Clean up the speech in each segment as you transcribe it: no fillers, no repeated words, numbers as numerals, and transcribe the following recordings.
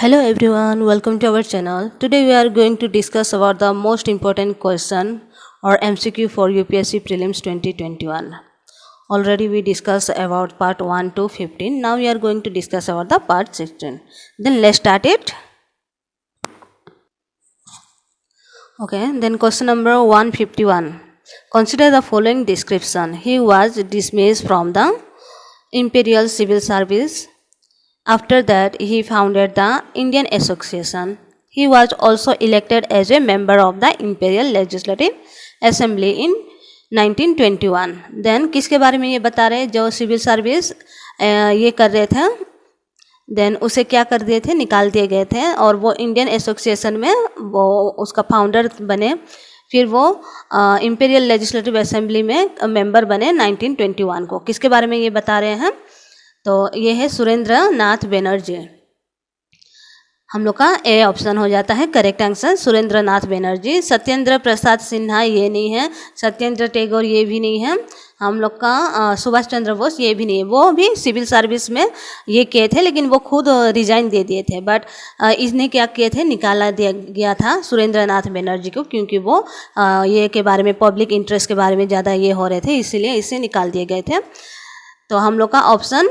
Hello everyone, welcome to our channel. Today we are going to discuss about the most important question or MCQ for UPSC Prelims 2021. Already we discussed about part 1 to 15. Now we are going to discuss about the part 16. Then let's start it. Okay, then question number 151. Consider the following description. He was dismissed from the Imperial Civil Service. After that, he founded the Indian Association. He was also elected as a member of the Imperial Legislative Assembly in 1921. Then किसके बारे में ये बता रहे हैं? जो civil service ये कर रहे थे, देन उसे क्या कर दिए थे, निकाल दिए गए थे और वो इंडियन एसोसिएशन में वो उसका फाउंडर बने. फिर वो इंपीरियल लेजिस्लेटिव असेंबली में मेंबर बने 1921 को. किसके बारे में ये बता रहे हैं? तो ये है सुरेंद्र नाथ बनर्जी. हम लोग का ए ऑप्शन हो जाता है करेक्ट आंसर, सुरेंद्र नाथ बनर्जी. सत्येंद्र प्रसाद सिन्हा ये नहीं है, सत्येंद्र टैगोर ये भी नहीं है, हम लोग का सुभाष चंद्र बोस ये भी नहीं है. वो भी सिविल सर्विस में ये किए थे लेकिन वो खुद रिजाइन दे दिए थे. बट इसने क्या किए थे, निकाला दिया गया था सुरेंद्र नाथ बनर्जी को, क्योंकि वो ये के बारे में पब्लिक इंटरेस्ट के बारे में ज़्यादा ये हो रहे थे, इसीलिए इसे निकाल दिए गए थे. तो हम लोग का ऑप्शन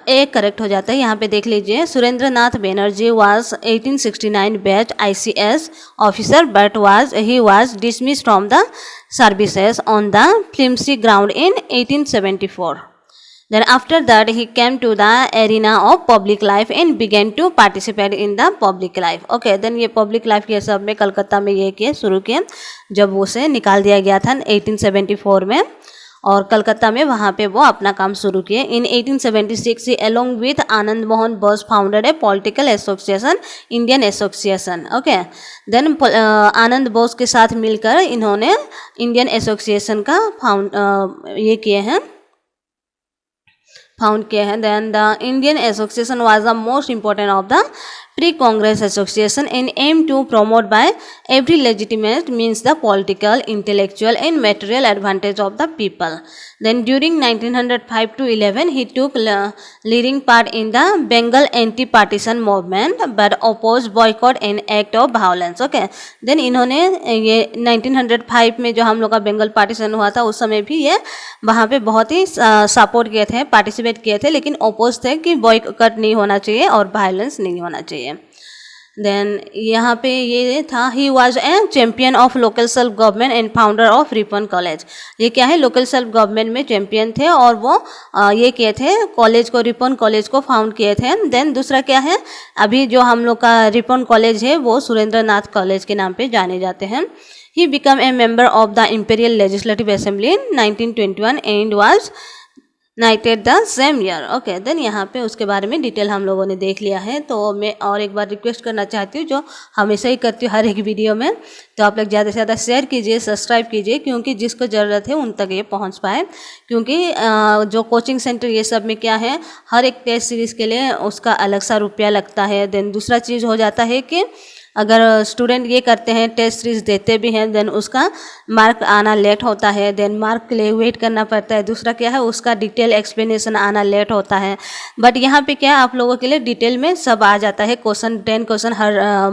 ए करेक्ट हो जाता है. यहाँ पे देख लीजिए, Surendra Nath Banerjee was 1869 batch ICS officer but he was dismissed from the services on the flimsy ground in 1874. Then after that he came to the arena of public life and began to participate in the public life. Okay, then ये public life ये सब में कलकत्ता में ये किए शुरू किए जब उसे निकाल दिया गया था 1874 में, और कलकत्ता में वहाँ पे वो अपना काम शुरू किए. In 1876 along with Anand Mohan Bose founded a political association, Indian association. Okay, then Anand Bose के साथ मिलकर इन्होंने इंडियन एसोसिएशन का फाउंड किए हैं. Then the Indian Association was the most important of the pre-Congress association and aimed to promote by every legitimate means the political, intellectual and material advantage of the people. Then during 1905 to 11 he took leading part in the Bengal anti-partition movement but opposed boycott and act of violence. Okay, then इन्होंने ये 1905 में जो हम लोग का Bengal partition हुआ था उस समय भी ये वहाँ पे बहुत ही सपोर्ट किए थे, पार्टिसिपेट किए थे, लेकिन अपोज थे कि बॉयकॉट नहीं होना चाहिए और वायलेंस नहीं होना चाहिए. देन यहाँ पे ये था, he was a champion of local self government and founder of Ripon college. ये क्या है, लोकल सेल्फ गवर्नमेंट में चैम्पियन थे और वो ये किए थे कॉलेज को, रिपन कॉलेज को फाउंड किए थे. देन दूसरा क्या है, अभी जो हम लोग का रिपन कॉलेज है वो सुरेंद्र नाथ कॉलेज के नाम पे जाने जाते हैं. He become a member of the imperial legislative assembly in 1921 and was knighted the same year. Okay, then यहाँ पे उसके बारे में डिटेल हम लोगों ने देख लिया है. तो मैं और एक बार रिक्वेस्ट करना चाहती हूँ, जो हमेशा ही करती हूँ हर एक वीडियो में, तो आप लोग ज़्यादा से ज़्यादा शेयर कीजिए, सब्सक्राइब कीजिए, क्योंकि जिसको ज़रूरत है उन तक ये पहुँच पाए. क्योंकि जो कोचिंग सेंटर ये सब में क्या है, हर एक टेस्ट सीरीज़ के लिए उसका अलग सा रुपया लगता है. देन दूसरा चीज़ हो जाता है कि अगर स्टूडेंट ये करते हैं, टेस्ट सीरीज देते भी हैं, देन उसका मार्क आना लेट होता है, देन मार्क के लिए वेट करना पड़ता है. दूसरा क्या है, उसका डिटेल एक्सप्लेनेशन आना लेट होता है. बट यहाँ पे क्या है, आप लोगों के लिए डिटेल में सब आ जाता है. क्वेश्चन 10 क्वेश्चन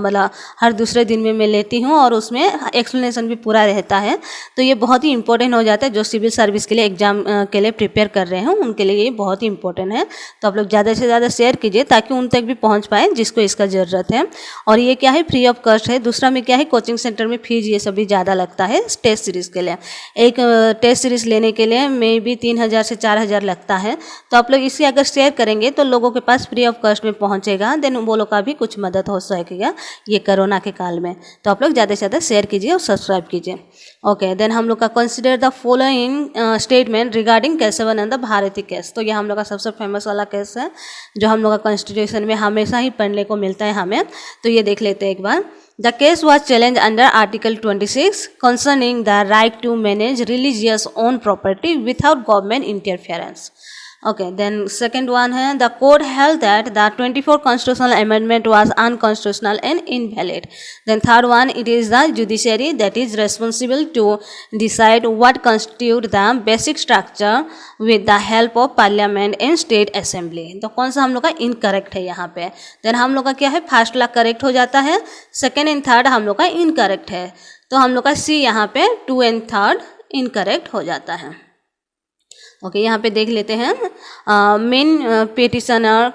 मतलब हर दूसरे दिन में मैं लेती हूँ और उसमें एक्सप्लेनेशन भी पूरा रहता है. तो ये बहुत ही इंपॉर्टेंट हो जाता है. जो सिविल सर्विस के लिए एग्जाम के लिए प्रिपेयर कर रहे हैं उनके लिए ये बहुत ही इंपॉर्टेंट है. तो आप लोग ज़्यादा से ज़्यादा शेयर कीजिए ताकि उन तक भी पहुँच पाए जिसको इसका ज़रूरत है. और ये क्या है, फ्री ऑफ कॉस्ट है. दूसरा में क्या है, कोचिंग सेंटर में फीस ये सभी ज़्यादा लगता है टेस्ट सीरीज़ के लिए. एक टेस्ट सीरीज़ लेने के लिए मे भी 3000 से 4000 लगता है. तो आप लोग इसे अगर शेयर करेंगे तो लोगों के पास फ्री ऑफ कॉस्ट में पहुंचेगा. देन वो लोग का भी कुछ मदद हो सकेगा ये कोरोना के काल में. तो आप लोग ज़्यादा से ज़्यादा शेयर कीजिए और सब्सक्राइब कीजिए. ओके, देन हम लोग का consider the following statement regarding Kesavananda Bharati case. तो ये हम लोग का सबसे फेमस वाला केस है जो हम लोग का कॉन्स्टिट्यूशन में हमेशा ही पढ़ने को मिलता है हमें. तो ये देख लेते हैं एक बार. The case was challenged under Article 26 concerning the right to manage religious own property without government interference. Okay, then second one है the court held that the 24 constitutional amendment was unconstitutional and invalid. Then third one, it is the judiciary that is responsible to decide what constitute the basic structure with the help of parliament and state assembly. तो कौन सा हम लोग का incorrect है यहाँ पे? then हम लोग का क्या है, फर्स्ट वाला करेक्ट हो जाता है, सेकेंड एंड थर्ड हम लोग का इनकरेक्ट है, तो हम लोग का सी यहाँ पे 2 एंड 3 इनकरेक्ट हो जाता है. ओके, यहाँ पे देख लेते हैं. Main petitioner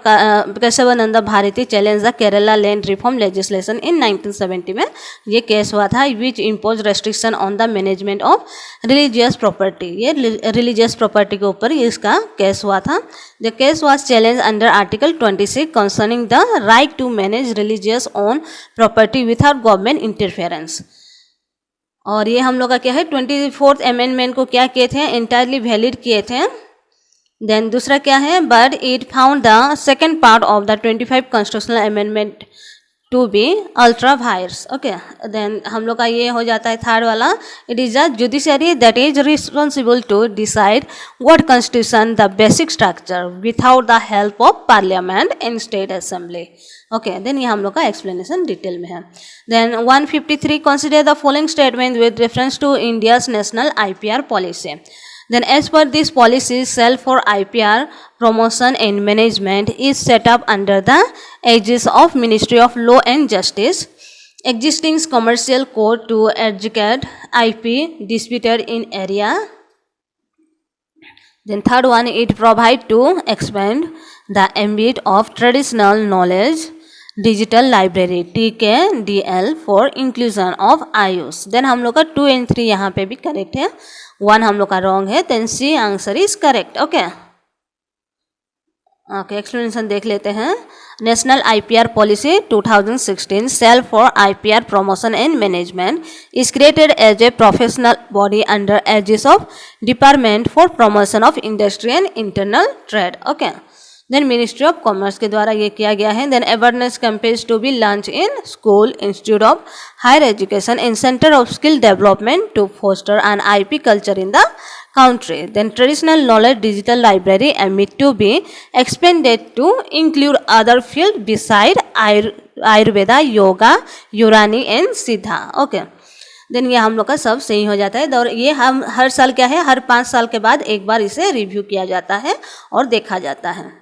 Kesavananda Bharati challenge the Kerala land reform legislation in 1970 में ये केस हुआ था, which impose restriction on the management of religious property. ये रिलीजियस प्रॉपर्टी के ऊपर इसका केस हुआ था. The case was challenge under article 26 concerning the right to manage religious own property without government interference. और ये हम लोग का क्या है, 24th अमेंडमेंट को क्या किए थे, एंटायरली वैलिड किए थे. देन दूसरा क्या है, but it found the second part of the 25 constitutional amendment to be ultra vires. Okay, then हम लोग का ये हो जाता है थर्ड वाला, it is the judiciary that is responsible to decide what constitution the basic structure without the help of parliament and state assembly. Okay, then ये हम लोग का एक्सप्लेनेशन डिटेल में है. Then 153 consider the following statement with reference to India's national IPR policy. Then as per this policy, cell for IPR promotion and management is set up under the aegis of Ministry of Law and Justice. Existing commercial code to adjudicate IP disputed in area. Then third one, it provide to expand the ambit of traditional knowledge digital library TKDL for inclusion of IUs. Then हम लोग का 2 and 3 यहाँ पे भी correct है, 1 हम लोग का रॉन्ग है, then C answer is correct. Okay okay, explanation देख लेते हैं. National IPR policy 2016 cell for IPR promotion and management is created as a professional body under aegis of department for promotion of industry and internal trade. Okay, then ministry of commerce के द्वारा ये किया गया है. Then awareness campaigns to be launch in school, institute of higher education and centre of skill development to foster an IP culture in the country. Then traditional knowledge digital library ambit to be expanded to include other fields beside Ayurveda, Yoga, Urani and Siddha. Okay. Then ये हम लोग का सब सही हो जाता है. और ये हम हर साल क्या है, हर 5 साल के बाद एक बार इसे रिव्यू किया जाता है और देखा जाता है.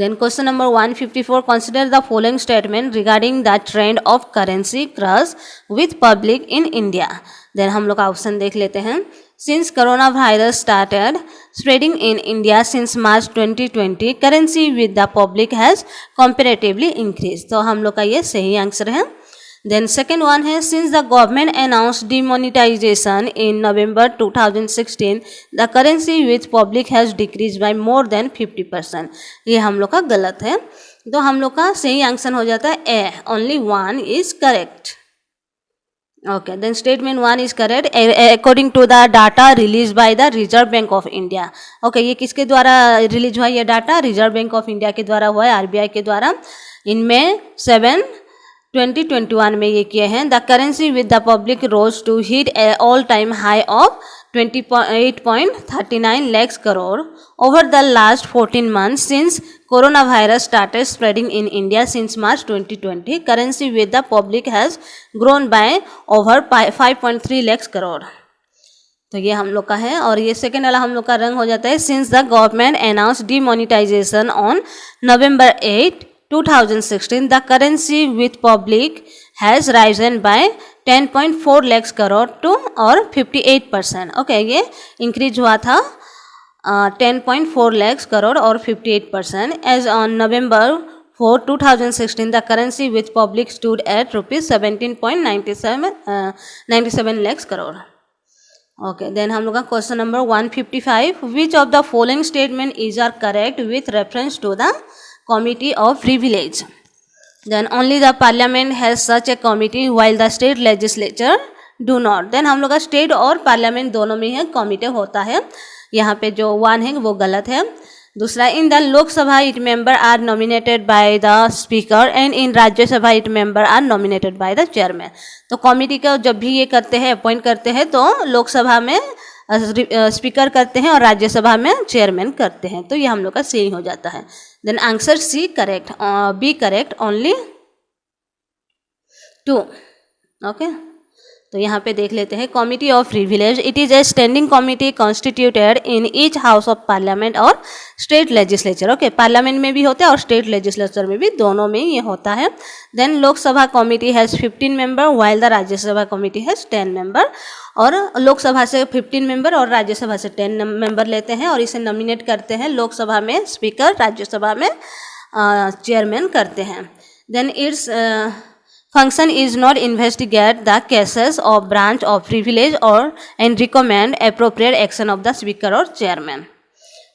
Then question number 154, consider the following statement regarding the trend of currency crush with public in India. Then हम लोग का ऑप्शन देख लेते हैं. Since coronavirus started spreading in India since March 2020, currency with the public has comparatively increased. तो हम लोग का ये सही आंसर है. Then second one है, since the government announced demonetization in November 2016, the currency with public has decreased by more than 50%. ये हम लोग का गलत है, तो हम लोग का सही आंसर हो जाता है ए, only 1 is correct. Okay, then statement 1 is correct according to the data released by the Reserve Bank of India. Okay, ये किसके द्वारा रिलीज हुआ ये data? Reserve bank of India के द्वारा हुआ है, RBI के द्वारा. इनमें 7 2021 में ये किए हैं. The currency with the public rose to hit a all time high of 28.39 lakhs crore over the last 14 months since coronavirus started spreading in India since March 2020. Currency with the public has grown by over 5.3 lakhs crore. तो ये हम लोग का है. और ये second वाला हम लोग का रंग हो जाता है. Since the government announce demonetisation on November 8, 2016, the currency with public has risen by 10.4 lakhs crore to और 58%. ओके, ये इंक्रीज हुआ था 10.4 lakhs crore और 58%. As on November 4, 2016, the currency with public stood at rupees 17.97 lakhs crore. Okay, then हम लोग का question number 155, which of the following statement is are correct with reference to the committee of privilege? Then only the parliament has such a committee while the state legislature do not. then हम लोग का state और parliament दोनों में है committee होता है. यहाँ पे जो 1 है वो गलत है. दूसरा, in the Lok Sabha it member are nominated by the speaker and in Rajya Sabha it member are nominated by the chairman. तो कमिटी का जब भी ये करते हैं अपॉइंट करते हैं तो लोकसभा में स्पीकर करते हैं और राज्यसभा में चेयरमैन करते हैं। तो ये हम लोग का सी हो जाता है। Then answer C correct, B correct, only 2। Okay, तो यहाँ पे देख लेते हैं committee of privilege. It is a standing committee constituted in each house of parliament और स्टेट लेजिस्लेचर। ओके, पार्लियामेंट में भी होता है और स्टेट लेजिस्लेचर में भी, दोनों में ये होता है। Then Lok Sabha committee has 15 member while the Rajya Sabha committee has 10 member. और लोकसभा से 15 मेंबर और राज्यसभा से 10 मेंबर लेते हैं और इसे नॉमिनेट करते हैं। लोकसभा में स्पीकर, राज्यसभा में चेयरमैन करते हैं। Then it's function is not investigate the cases of branch of privilege or and recommend appropriate action of the speaker or chairman.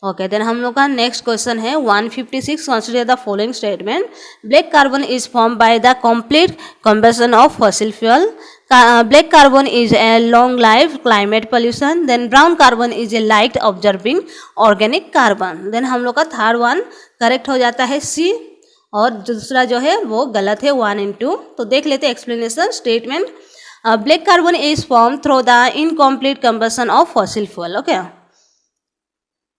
Okay, then हम लोग का नेक्स्ट क्वेश्चन है 156. Consider the following statement. Black carbon is formed by the complete combustion of fossil fuel. Black carbon is a long-lived climate pollution. Then brown carbon is a light absorbing organic carbon. Then हम लोग का third one correct हो जाता है सी, और दूसरा जो है वो गलत है 1 and 2। तो देख लेते हैं explanation statement. Black carbon is form through the incomplete combustion of fossil fuel. Okay,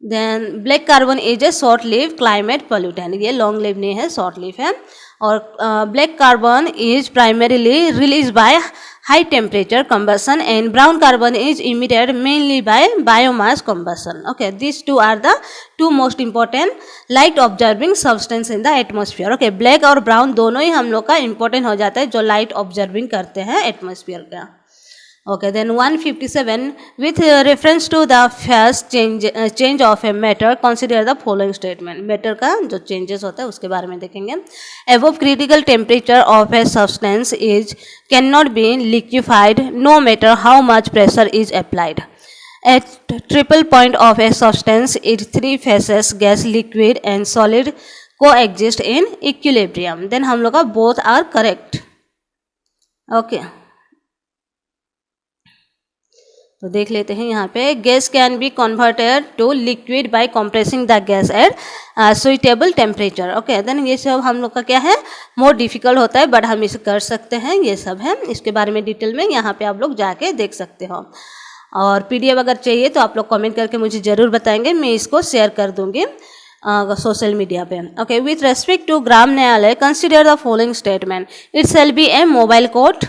then black carbon is a short live climate pollutant. ये लॉन्ग लिव नहीं है, शॉर्ट लिव है। और black carbon is primarily release by high temperature combustion and brown carbon is emitted mainly by biomass combustion. Okay, these two are the two most important light absorbing substance in the atmosphere. Okay, black और brown दोनों ही हम लोग का important हो जाता है जो light absorbing करते हैं atmosphere का। Okay, then 157 with reference to the phase change of a matter, consider the following statement. Matter का जो changes होता है उसके बारे में देखेंगे। Above critical temperature of a substance is cannot be liquefied no matter how much pressure is applied. At triple point of a substance, its three phases, gas, liquid and solid, coexist in equilibrium. Then हम लोग का both are correct. Okay. तो देख लेते हैं यहाँ पे gas can be converted to liquid by compressing the gas at suitable temperature. Okay, then ये सब हम लोग का क्या है, मोर डिफिकल्ट होता है बट हम इसे कर सकते हैं। ये सब है, इसके बारे में डिटेल में यहाँ पे आप लोग जाके देख सकते हो। और पीडीएफ अगर चाहिए तो आप लोग कमेंट करके मुझे ज़रूर बताएंगे, मैं इसको शेयर कर दूँगी सोशल मीडिया पे। Okay, with respect to Gram Nyayalaya consider the following statement. It shall be a mobile court.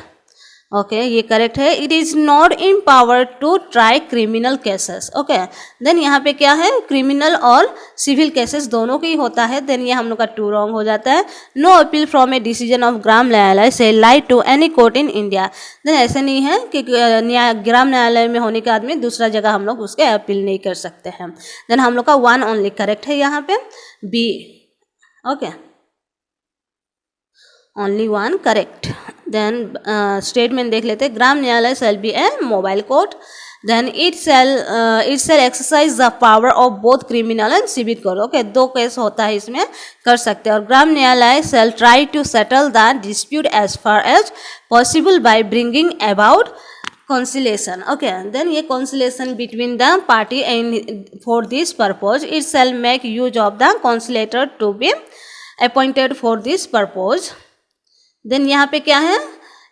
Okay, ये करेक्ट है। It is not empowered to try criminal cases. Okay, then यहाँ पे क्या है, क्रिमिनल और सिविल केसेस दोनों के ही होता है। देन ये हम लोग का 2 रॉन्ग हो जाता है। No appeal from a decision of Gram Nyayalaya से lie to any court in India. Then ऐसे नहीं है कि ग्राम न्यायालय में होने के आदमी दूसरा जगह हम लोग उसके अपील नहीं कर सकते हैं। देन हम लोग का 1 ओनली करेक्ट है यहाँ पे, B. Okay, only 1 correct. Then statement देख लेते हैं। Gram Nyayalaya shall be a mobile court. Then it shall exercise the power of both criminal and civil court. Okay, 2 case होता है इसमें, कर सकते हैं। और Gram Nyayalaya shall try to settle the dispute as far as possible by bringing about conciliation. Okay, then ये conciliation between the party and for this purpose it shall make use of the conciliator to be appointed for this purpose. Then यहाँ पे क्या है,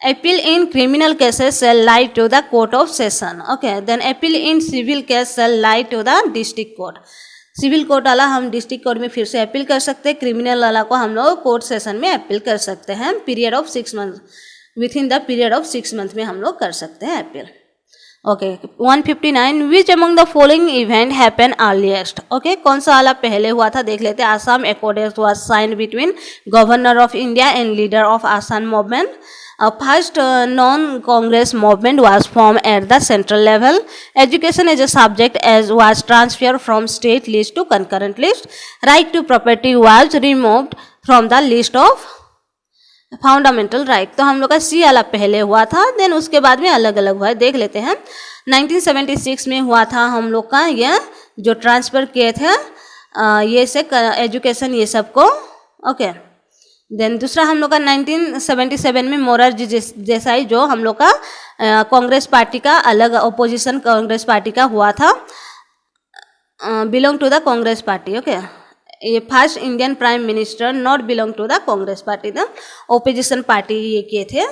appeal in criminal cases shall lie to the court of session. Okay, then appeal in civil case shall lie to the district court. Civil court वाला हम district court में फिर से appeal कर सकते हैं, क्रिमिनल वाला को हम लोग कोर्ट सेशन में अपील कर सकते हैं। Period of 6 month, with in the period of 6 month में हम लोग कर सकते हैं appeal. Okay, 159 which among the following event happen earliest. Okay, कौन सा वाला पहले हुआ था देख लेते हैं। Assam accord was signed between governor of India and leader of Assam movement. First non-Congress movement was formed at the central level. Education as a subject was transferred from state list to concurrent list. Right to property was removed from the list of fundamental right. तो हम लोग का सी वाला पहले हुआ था, then उसके बाद में अलग अलग हुआ है, देख लेते हैं। 1976 में हुआ था हम लोग का ये जो ट्रांसफ़र किए थे ये से एजुकेशन ये सब को। ओके, देन दूसरा हम लोग का 1977 में मोरारजी देसाई जो हम लोग का कांग्रेस पार्टी का अलग अपोजिशन कांग्रेस पार्टी का हुआ था, belong to the Congress party. Okay, ये first Indian prime minister not belong to the Congress party, the opposition party ये किए थे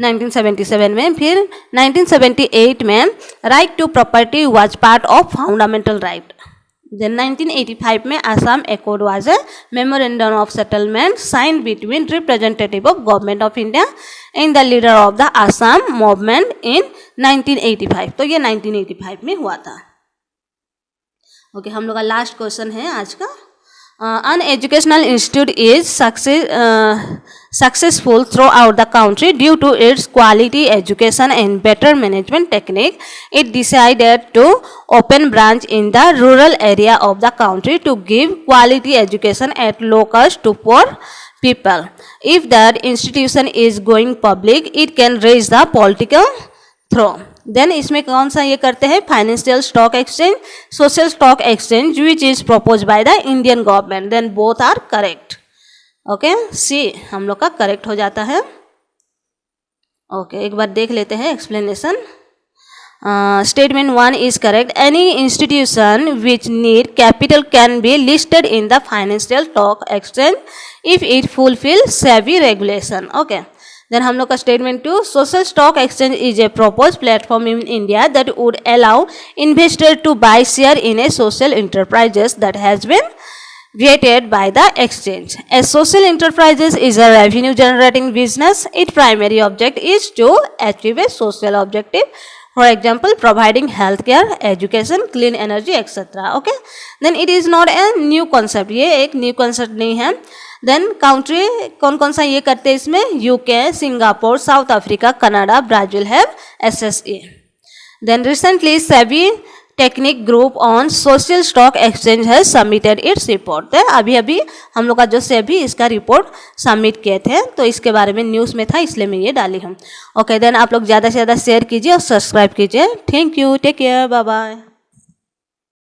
1977 में। फिर 1978 में right to property was part of fundamental right. Then 1985 में Assam accord was a memorandum of settlement signed between representative of government of India and the leader of the Assam movement in 1985। तो ये 1985 में हुआ था। ओके, हम लोग का लास्ट क्वेश्चन है आज का। An educational institute is successful throughout the country due to its quality education and better management technique. It decided to open branch in the rural area of the country to give quality education at low cost to poor people. If that institution is going public, it can raise the political throw. Then इसमें कौन सा ये करते हैं, financial stock exchange, social stock exchange which is propose by the Indian government. Then both are correct. Okay, see हम लोग का correct हो जाता है। ओके, एक बार देख लेते हैं explanation. Statement 1 is correct. Any institution which need capital can be listed in the financial stock exchange if it fulfil SEBI regulation. Okay, then हम लोग का statement 2, social stock exchange is a propose platform in India that would allow investor to buy share in a social enterprises that has been created by the exchange. A social enterprises is a revenue generating business. Its primary object is to achieve a social objective. For example, providing healthcare, education, clean energy, etc. Okay. Then it is not a new concept. ये एक new concept नहीं है। Then country कौन कौन सा ये करते हैं इसमें, UK, Singapore, South Africa, Canada, Brazil have SSA। Then recently SEBI technique group on social stock exchange है सबमिटेड इट्स रिपोर्ट। अभी अभी हम लोग का जो सेबी इसका रिपोर्ट सबमिट किए थे, तो इसके बारे में न्यूज़ में था इसलिए मैं ये डाली हूँ। ओके, देन आप लोग ज़्यादा से ज़्यादा शेयर कीजिए और सब्सक्राइब कीजिए। Thank you, take care, bye bye.